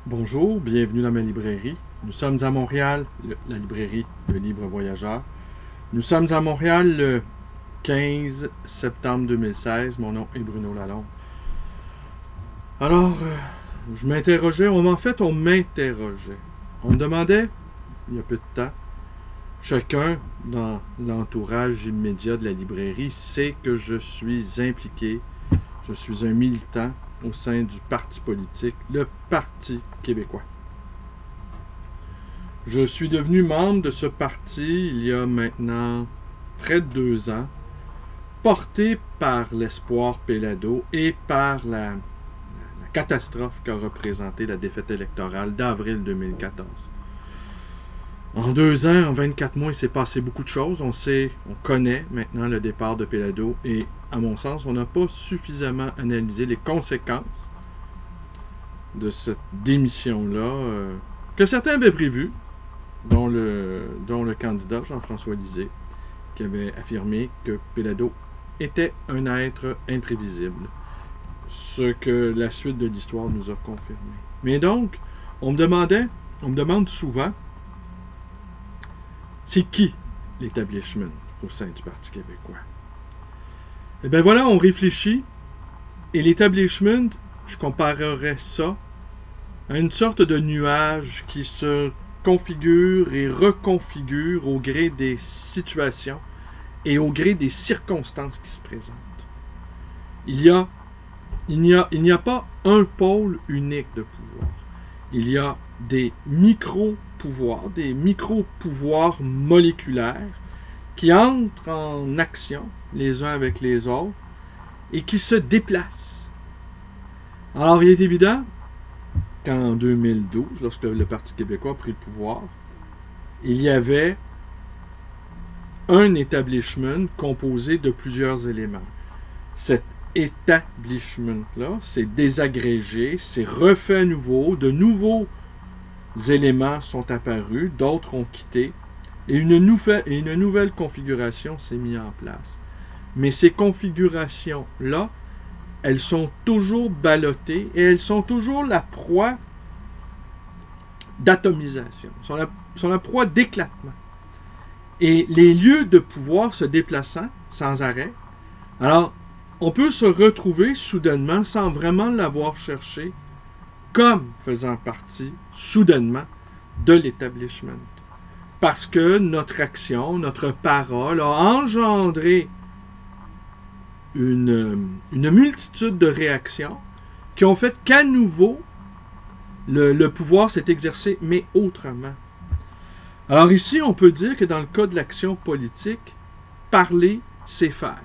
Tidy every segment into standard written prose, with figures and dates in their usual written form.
Bonjour, bienvenue dans ma librairie. Nous sommes à Montréal, la librairie Le Libre Voyageur. Nous sommes à Montréal le 15 septembre 2016. Mon nom est Bruno Lalonde. Alors, je m'interrogeais, on m'interrogeait. On me demandait, il y a peu de temps, chacun dans l'entourage immédiat de la librairie sait que je suis impliqué, je suis un militant au sein du parti politique, le Parti québécois. Je suis devenu membre de ce parti il y a maintenant près de 2 ans, porté par l'espoir Péladeau et par la catastrophe qu'a représentée la défaite électorale d'avril 2014. En 2 ans, en 24 mois, il s'est passé beaucoup de choses. On connaît maintenant le départ de Péladeau et, à mon sens, on n'a pas suffisamment analysé les conséquences de cette démission-là que certains avaient prévu, dont le candidat Jean-François Lisée, qui avait affirmé que Péladeau était un être imprévisible, ce que la suite de l'histoire nous a confirmé. Mais donc, on me demande souvent, c'est qui l'établissement au sein du Parti québécois? Eh bien voilà, on réfléchit, et l'établissement, je comparerais ça à une sorte de nuage qui se configure et reconfigure au gré des situations et au gré des circonstances qui se présentent. Il n'y a pas un pôle unique de pouvoir. Il y a des micro-pouvoirs, des micro-pouvoirs moléculaires qui entrent en action les uns avec les autres et qui se déplacent. Alors, il est évident qu'en 2012, lorsque le Parti québécois a pris le pouvoir, il y avait un établissement composé de plusieurs éléments. Cet établissement-là s'est désagrégé, s'est refait à nouveau, de nouveaux éléments sont apparus, d'autres ont quitté, et une nouvelle configuration s'est mise en place. Mais ces configurations-là, elles sont toujours ballottées et elles sont toujours la proie d'atomisation, sont la proie d'éclatement. Et les lieux de pouvoir se déplaçant sans arrêt, alors on peut se retrouver soudainement, sans vraiment l'avoir cherché, comme faisant partie, soudainement, de l'établissement. Parce que notre action, notre parole a engendré une multitude de réactions qui ont fait qu'à nouveau, le pouvoir s'est exercé, mais autrement. Alors ici, on peut dire que dans le cas de l'action politique, parler, c'est faire.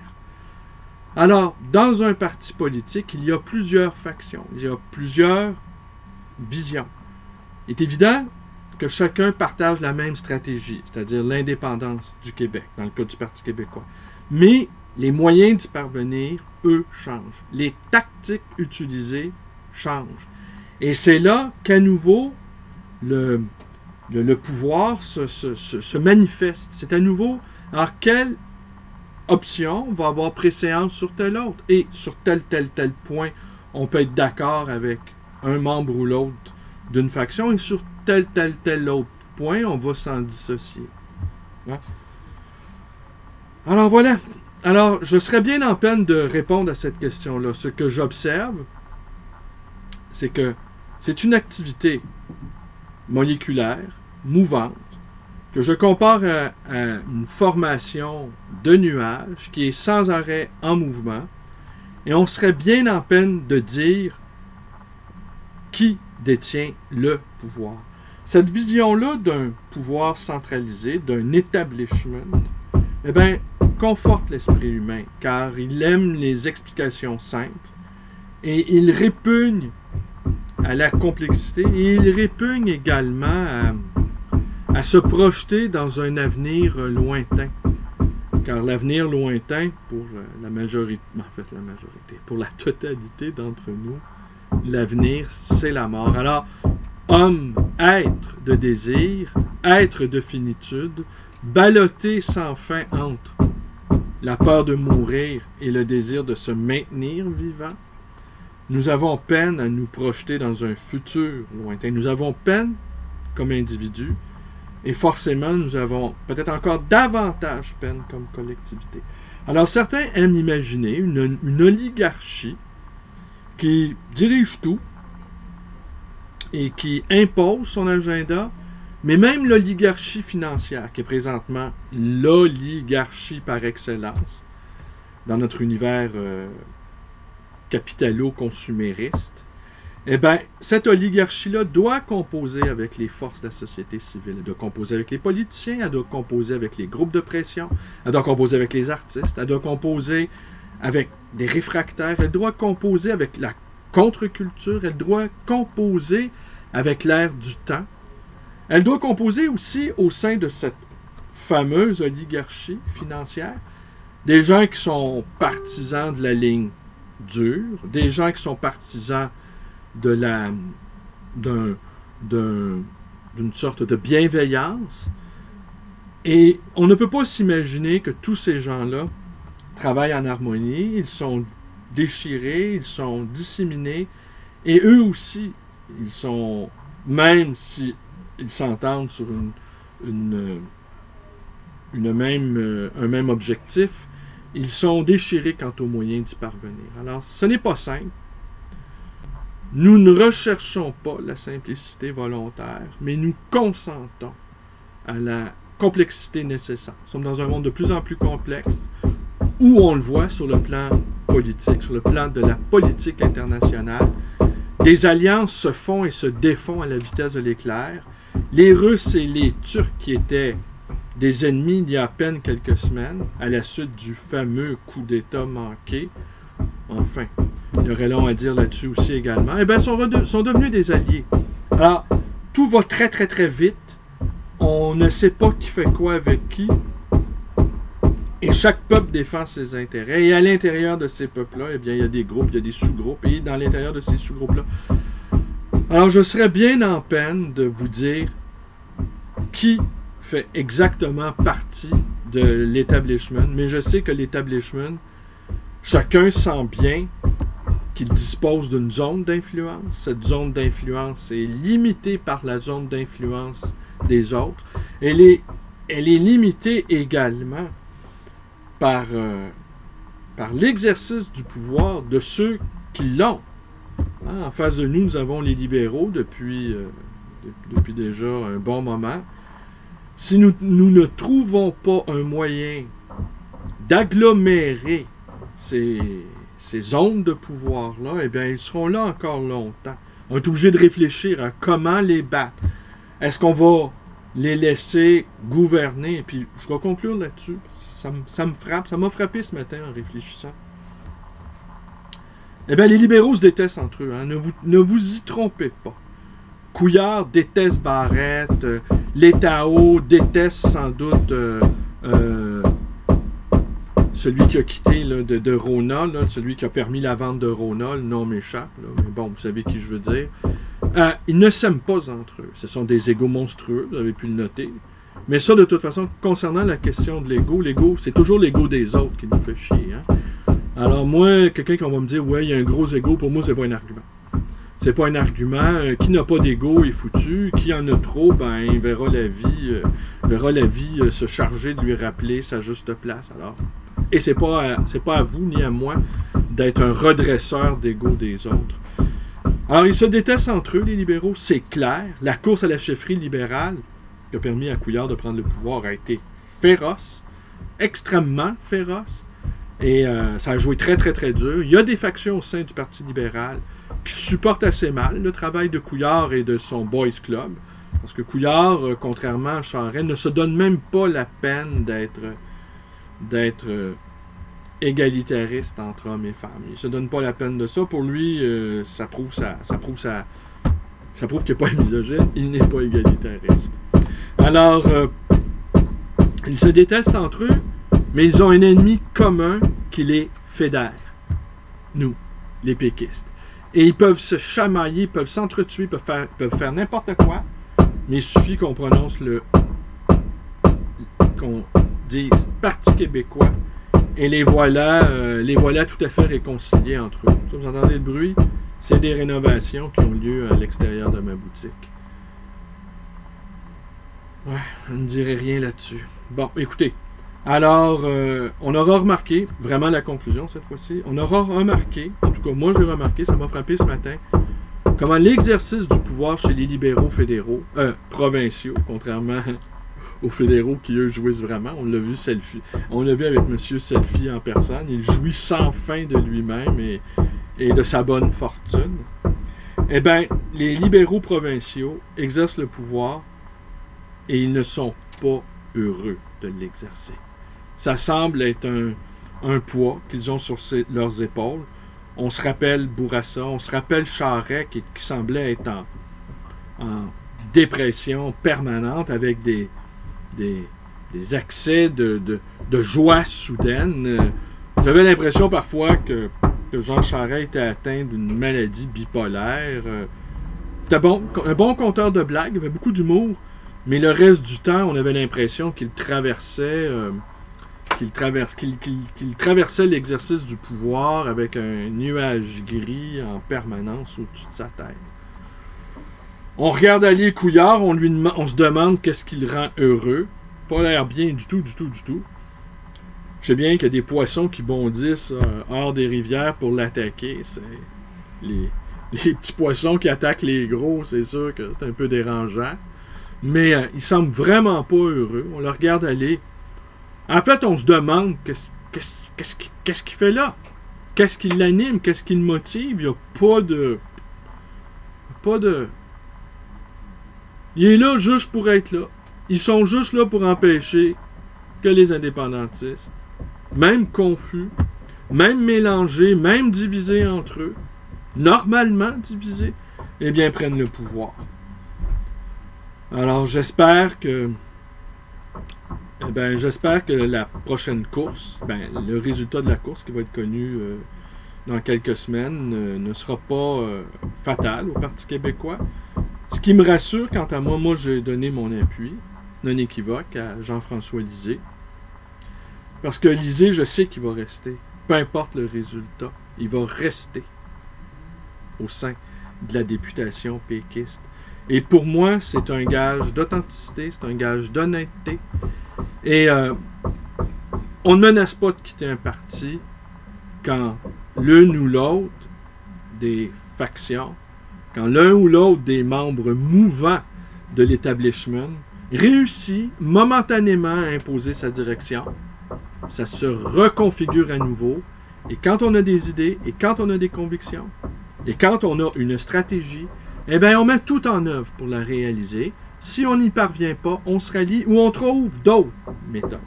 Alors, dans un parti politique, il y a plusieurs factions, il y a plusieurs visions. Il est évident que chacun partage la même stratégie, c'est-à-dire l'indépendance du Québec, dans le cas du Parti québécois. Mais les moyens d'y parvenir, eux, changent. Les tactiques utilisées changent. Et c'est là qu'à nouveau, le pouvoir se manifeste. C'est à nouveau, alors quelle option va avoir préséance sur telle autre? Et sur tel point, on peut être d'accord avec un membre ou l'autre d'une faction, et sur tel autre point, on va s'en dissocier. Ouais. Alors voilà. Alors, je serais bien en peine de répondre à cette question-là. Ce que j'observe, c'est que c'est une activité moléculaire, mouvante, que je compare à une formation de nuages qui est sans arrêt en mouvement, et on serait bien en peine de dire qui détient le pouvoir. Cette vision-là d'un pouvoir centralisé, d'un établissement, eh bien, conforte l'esprit humain, car il aime les explications simples, et il répugne à la complexité, et il répugne également à se projeter dans un avenir lointain. Car l'avenir lointain, pour la majorité, pour la totalité d'entre nous, l'avenir, c'est la mort. Alors, homme, être de désir, être de finitude, ballotté sans fin entre la peur de mourir et le désir de se maintenir vivant, nous avons peine à nous projeter dans un futur lointain. Nous avons peine comme individus et forcément nous avons peut-être encore davantage peine comme collectivité. Alors certains aiment imaginer une oligarchie qui dirige tout et qui impose son agenda, mais même l'oligarchie financière, qui est présentement l'oligarchie par excellence dans notre univers capitalo-consumériste, eh bien, cette oligarchie-là doit composer avec les forces de la société civile. Elle doit composer avec les politiciens, elle doit composer avec les groupes de pression, elle doit composer avec les artistes, elle doit composer avec des réfractaires, elle doit composer avec la contre-culture, elle doit composer avec l'ère du temps. Elle doit composer aussi au sein de cette fameuse oligarchie financière des gens qui sont partisans de la ligne dure, des gens qui sont partisans d'une sorte de bienveillance. Et on ne peut pas s'imaginer que tous ces gens-là travaillent en harmonie, ils sont déchirés, ils sont disséminés, et eux aussi, ils sont, même si ils s'entendent sur un même objectif, ils sont déchirés quant aux moyens d'y parvenir. Alors, ce n'est pas simple. Nous ne recherchons pas la simplicité volontaire, mais nous consentons à la complexité nécessaire. Nous sommes dans un monde de plus en plus complexe, où on le voit sur le plan politique, sur le plan de la politique internationale. Des alliances se font et se défont à la vitesse de l'éclair. Les Russes et les Turcs qui étaient des ennemis il y a à peine quelques semaines, à la suite du fameux coup d'État manqué, enfin, il y aurait long à dire là-dessus aussi également, eh bien, sont devenus des alliés. Alors, tout va très, très, très vite. On ne sait pas qui fait quoi avec qui. Et chaque peuple défend ses intérêts. Et à l'intérieur de ces peuples-là, eh bien, il y a des groupes, il y a des sous-groupes. Et dans l'intérieur de ces sous-groupes-là, alors je serais bien en peine de vous dire qui fait exactement partie de l'establishment. Mais je sais que l'establishment, chacun sent bien qu'il dispose d'une zone d'influence. Cette zone d'influence est limitée par la zone d'influence des autres. Elle est limitée également par l'exercice du pouvoir de ceux qui l'ont. En face de nous, nous avons les libéraux depuis déjà un bon moment. Si nous ne trouvons pas un moyen d'agglomérer ces zones de pouvoir-là, eh bien, ils seront là encore longtemps. On est obligé de réfléchir à comment les battre. Est-ce qu'on va les laisser gouverner? Et puis, je vais conclure là-dessus. Ça m'a frappé ce matin en réfléchissant. Eh bien, les libéraux se détestent entre eux. Hein. Ne vous y trompez pas. Couillard déteste Barrette. L'État-haut déteste sans doute celui qui a quitté là, de Rona, là, celui qui a permis la vente de Rona, le nom m'échappe, là, mais bon, vous savez qui je veux dire. Ils ne s'aiment pas entre eux. Ce sont des égos monstrueux, vous avez pu le noter. Mais ça, de toute façon, concernant la question de l'ego, c'est toujours l'ego des autres qui nous fait chier. Hein? Alors moi, quelqu'un qui va me dire « Ouais, il y a un gros ego », pour moi, c'est pas un argument. C'est pas un argument. Qui n'a pas d'ego est foutu. Qui en a trop, ben, il verra la vie se charger de lui rappeler sa juste place. Alors, et c'est pas à vous ni à moi d'être un redresseur d'ego des autres. Alors, ils se détestent entre eux, les libéraux, c'est clair. La course à la chefferie libérale qui a permis à Couillard de prendre le pouvoir a été féroce, extrêmement féroce. Et ça a joué très, très, très dur. Il y a des factions au sein du Parti libéral qui supportent assez mal le travail de Couillard et de son Boys Club. Parce que Couillard, contrairement à Charest, ne se donne même pas la peine d'être égalitariste entre hommes et femmes. Il ne se donne pas la peine de ça. Pour lui, ça prouve qu'il n'est pas misogyne, il n'est pas égalitariste. Alors, ils se détestent entre eux, mais ils ont un ennemi commun qui les fédère. Nous, les péquistes. Et ils peuvent se chamailler, ils peuvent s'entretuer, peuvent faire n'importe quoi, mais il suffit qu'on prononce qu'on dise Parti québécois, Et les voilà tout à fait réconciliés entre eux. Ça, vous entendez le bruit? C'est des rénovations qui ont lieu à l'extérieur de ma boutique. Ouais, je ne dirai rien là-dessus. Bon, écoutez. Alors, on aura remarqué, vraiment la conclusion cette fois-ci, on aura remarqué, en tout cas moi j'ai remarqué, ça m'a frappé ce matin, comment l'exercice du pouvoir chez les libéraux fédéraux, provinciaux, contrairement aux fédéraux qui eux jouissent vraiment, on l'a vu avec M. Selfie en personne, il jouit sans fin de lui-même et de sa bonne fortune. Eh bien, les libéraux provinciaux exercent le pouvoir et ils ne sont pas heureux de l'exercer. Ça semble être un poids qu'ils ont sur leurs épaules. On se rappelle Bourassa, on se rappelle Charest qui semblait être en dépression permanente avec des accès de joie soudaine. J'avais l'impression parfois que Jean Charest était atteint d'une maladie bipolaire. C'était un bon conteur de blagues, il avait beaucoup d'humour, mais le reste du temps, on avait l'impression qu'il traversait l'exercice du pouvoir avec un nuage gris en permanence au-dessus de sa tête. On regarde Ali Couillard, on se demande qu'est-ce qui le rend heureux. Pas l'air bien du tout. Je sais bien qu'il y a des poissons qui bondissent hors des rivières pour l'attaquer. C'est les petits poissons qui attaquent les gros, c'est sûr que c'est un peu dérangeant. Mais il semble vraiment pas heureux. On le regarde aller. En fait, on se demande qu'est-ce qu'il fait là? Qu'est-ce qui l'anime? Qu'est-ce qui le motive? Il n'y a pas de... Il est là juste pour être là. Ils sont juste là pour empêcher que les indépendantistes, même confus, même mélangés, même divisés entre eux, normalement divisés, eh bien, prennent le pouvoir. Alors, j'espère que la prochaine course, le résultat de la course qui va être connu dans quelques semaines ne sera pas fatal au Parti québécois. Ce qui me rassure, quant à moi, j'ai donné mon appui non équivoque à Jean-François Lisée. Parce que Lisée, je sais qu'il va rester. Peu importe le résultat, il va rester au sein de la députation péquiste. Et pour moi, c'est un gage d'authenticité, c'est un gage d'honnêteté. Et on ne menace pas de quitter un parti quand l'une ou l'autre des factions, quand l'un ou l'autre des membres mouvants de l'établissement réussit momentanément à imposer sa direction. Ça se reconfigure à nouveau. Et quand on a des idées, et quand on a des convictions, et quand on a une stratégie, eh bien, on met tout en œuvre pour la réaliser. Si on n'y parvient pas, on se rallie ou on trouve d'autres méthodes.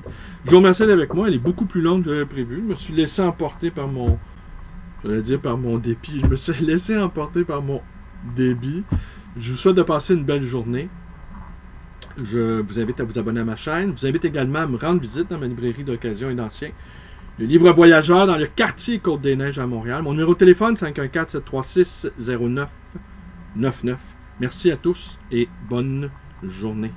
Je vous remercie d'être avec moi. Elle est beaucoup plus longue que j'avais prévu. Je me suis laissé emporter par mon dépit. Je me suis laissé emporter par mon débit. Je vous souhaite de passer une belle journée. Je vous invite à vous abonner à ma chaîne. Je vous invite également à me rendre visite dans ma librairie d'occasion et d'anciens. Le livre voyageur dans le quartier Côte-des-Neiges à Montréal. Mon numéro de téléphone, 514-736-0999. Merci à tous et bonne journée.